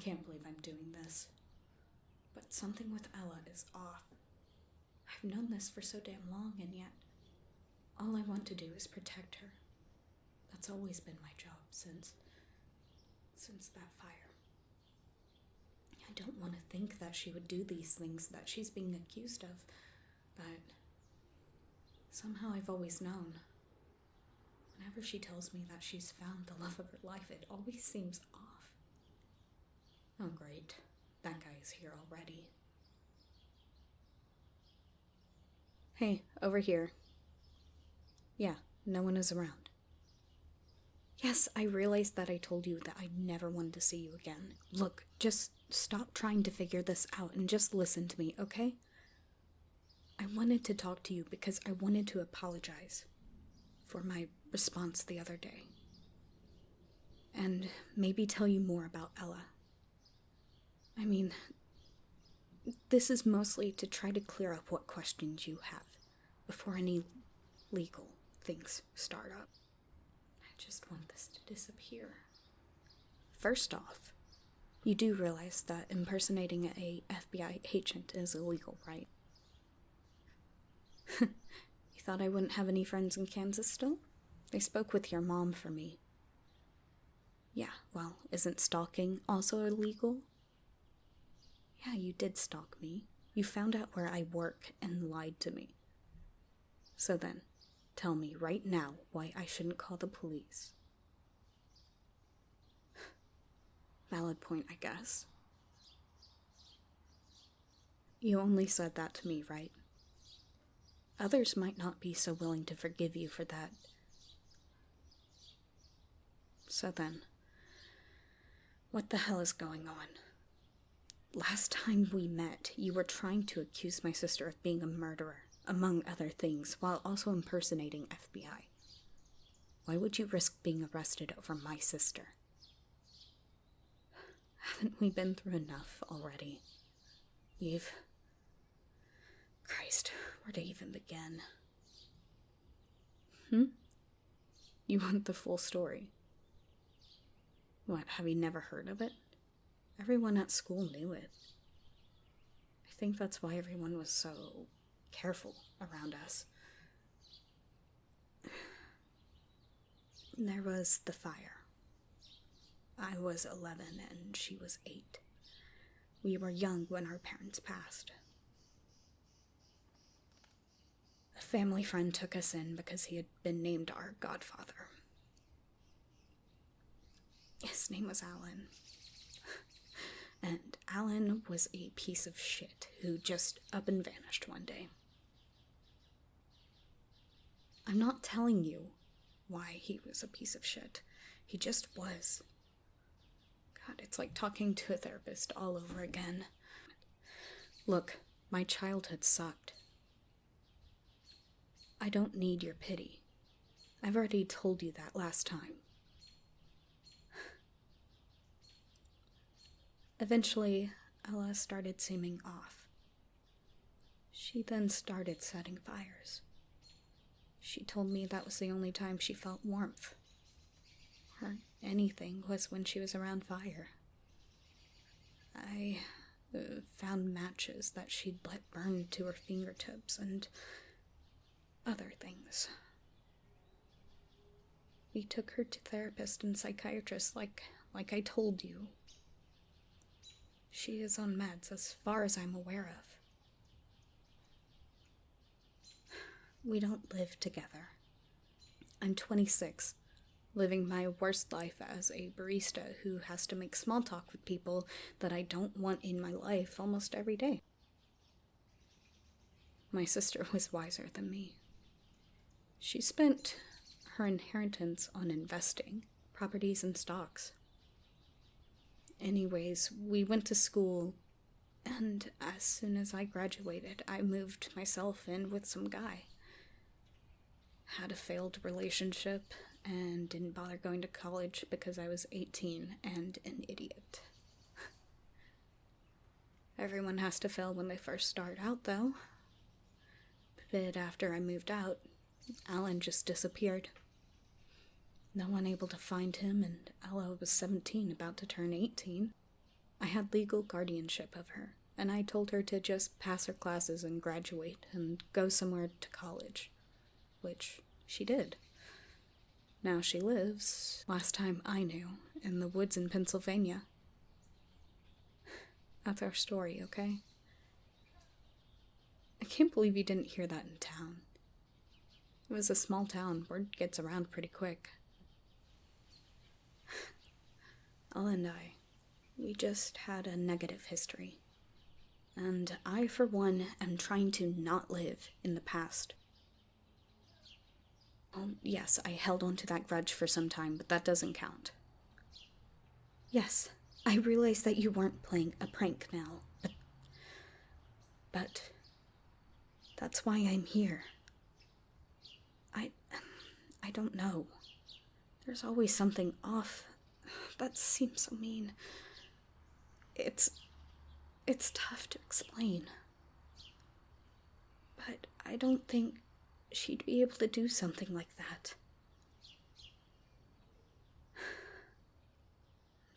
can't believe I'm doing this. But something with Ella is off. I've known this for so damn long, and yet all I want to do is protect her. That's always been my job since that fire. I don't want to think that she would do these things that she's being accused of, but somehow I've always known. Whenever she tells me that she's found the love of her life, it always seems off. Oh great, that guy is here already. Hey, over here. Yeah, no one is around. Yes, I realized that I told you that I never wanted to see you again. Look, just stop trying to figure this out and just listen to me, okay? I wanted to talk to you because I wanted to apologize for my response the other day. And maybe tell you more about Ella. I mean, this is mostly to try to clear up what questions you have before any legal things start up. I just want this to disappear. First off, you do realize that impersonating a FBI agent is illegal, right? You thought I wouldn't have any friends in Kansas still? They spoke with your mom for me. Yeah, well, isn't stalking also illegal? Yeah, you did stalk me. You found out where I work and lied to me. So then, tell me right now why I shouldn't call the police. Valid point, I guess. You only said that to me, right? Others might not be so willing to forgive you for that. So then, what the hell is going on? Last time we met, you were trying to accuse my sister of being a murderer, among other things, while also impersonating FBI. Why would you risk being arrested over my sister? Haven't we been through enough already? Christ, where to even begin? You want the full story? What, have you never heard of it? Everyone at school knew it. I think that's why everyone was so careful around us. There was the fire. I was 11 and she was 8. We were young when our parents passed. A family friend took us in because he had been named our godfather. His name was Alan. And Alan was a piece of shit who just up and vanished one day. I'm not telling you why he was a piece of shit. He just was. God, it's like talking to a therapist all over again. Look, my childhood sucked. I don't need your pity. I've already told you that last time. Eventually, Ella started seeming off. She then started setting fires. She told me that was the only time she felt warmth, or anything, was when she was around fire. I found matches that she'd let burn to her fingertips and other things. We took her to therapists and psychiatrists like I told you. She is on meds as far as I'm aware of. We don't live together. I'm 26, living my worst life as a barista who has to make small talk with people that I don't want in my life almost every day. My sister was wiser than me. She spent her inheritance on investing, properties and stocks. Anyways, we went to school, and as soon as I graduated, I moved myself in with some guy. Had a failed relationship, and didn't bother going to college because I was 18 and an idiot. Everyone has to fail when they first start out, though. A bit after I moved out, Alan just disappeared. No one able to find him, and Ella was 17, about to turn 18. I had legal guardianship of her, and I told her to just pass her classes and graduate and go somewhere to college, which she did. Now she lives, last time I knew, in the woods in Pennsylvania. That's our story, okay? I can't believe you didn't hear that in town. It was a small town. Word gets around pretty quick. Ella and I, we just had a negative history. And I, for one, am trying to not live in the past. Well, yes, I held on to that grudge for some time, but that doesn't count. Yes, I realize that you weren't playing a prank now, but that's why I'm here. I don't know. There's always something off. That seems so mean. It's tough to explain. But I don't think she'd be able to do something like that.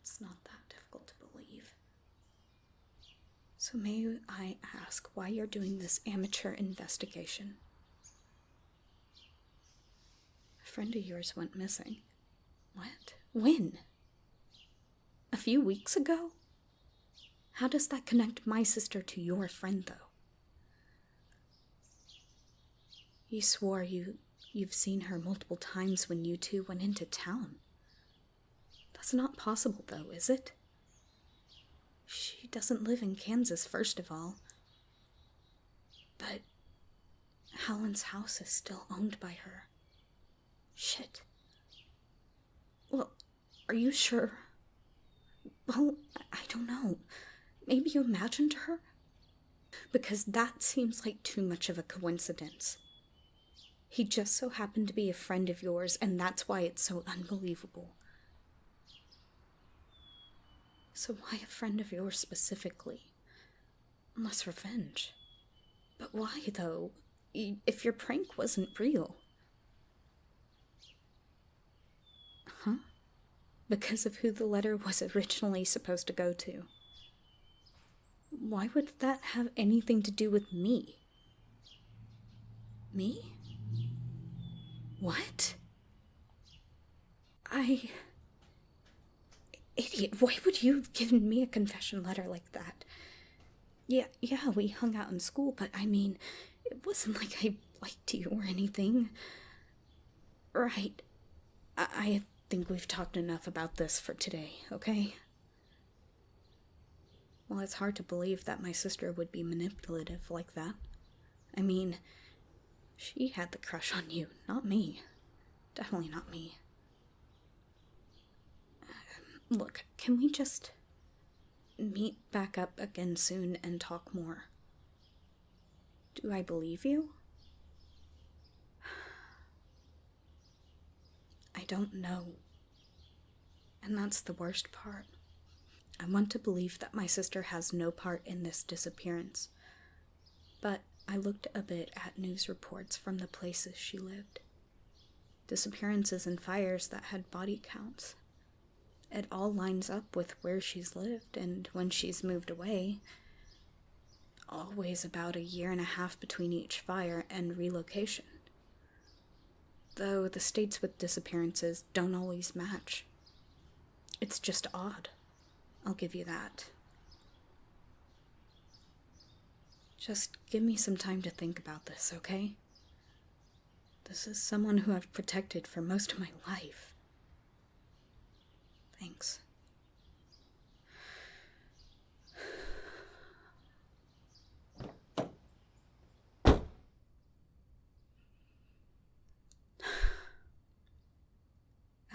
It's not that difficult to believe. So may I ask why you're doing this amateur investigation? A friend of yours went missing. What? When? A few weeks ago? How does that connect my sister to your friend, though? You swore you've seen her multiple times when you two went into town. That's not possible, though, is it? She doesn't live in Kansas, first of all. But Helen's house is still owned by her. Shit. Well, are you sure? Well, I don't know. Maybe you imagined her? Because that seems like too much of a coincidence. He just so happened to be a friend of yours, and that's why it's so unbelievable. So why a friend of yours specifically? Unless revenge. But why, though, if your prank wasn't real? Huh? Because of who the letter was originally supposed to go to. Why would that have anything to do with me? Me? What? Idiot, why would you have given me a confession letter like that? Yeah, we hung out in school, but I mean, it wasn't like I liked you or anything. Right. I think we've talked enough about this for today, okay? Well, it's hard to believe that my sister would be manipulative like that. I mean, she had the crush on you, not me. Definitely not me. Look, can we just meet back up again soon and talk more? Do I believe you? I don't know. And that's the worst part. I want to believe that my sister has no part in this disappearance. But I looked a bit at news reports from the places she lived. Disappearances and fires that had body counts. It all lines up with where she's lived and when she's moved away. Always about 1.5 years between each fire and relocation. Though the states with disappearances don't always match. It's just odd. I'll give you that. Just give me some time to think about this, okay? This is someone who I've protected for most of my life. Thanks.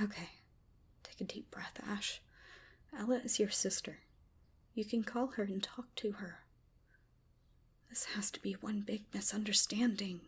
Okay. Take a deep breath, Ashe. Ella is your sister. You can call her and talk to her. This has to be one big misunderstanding.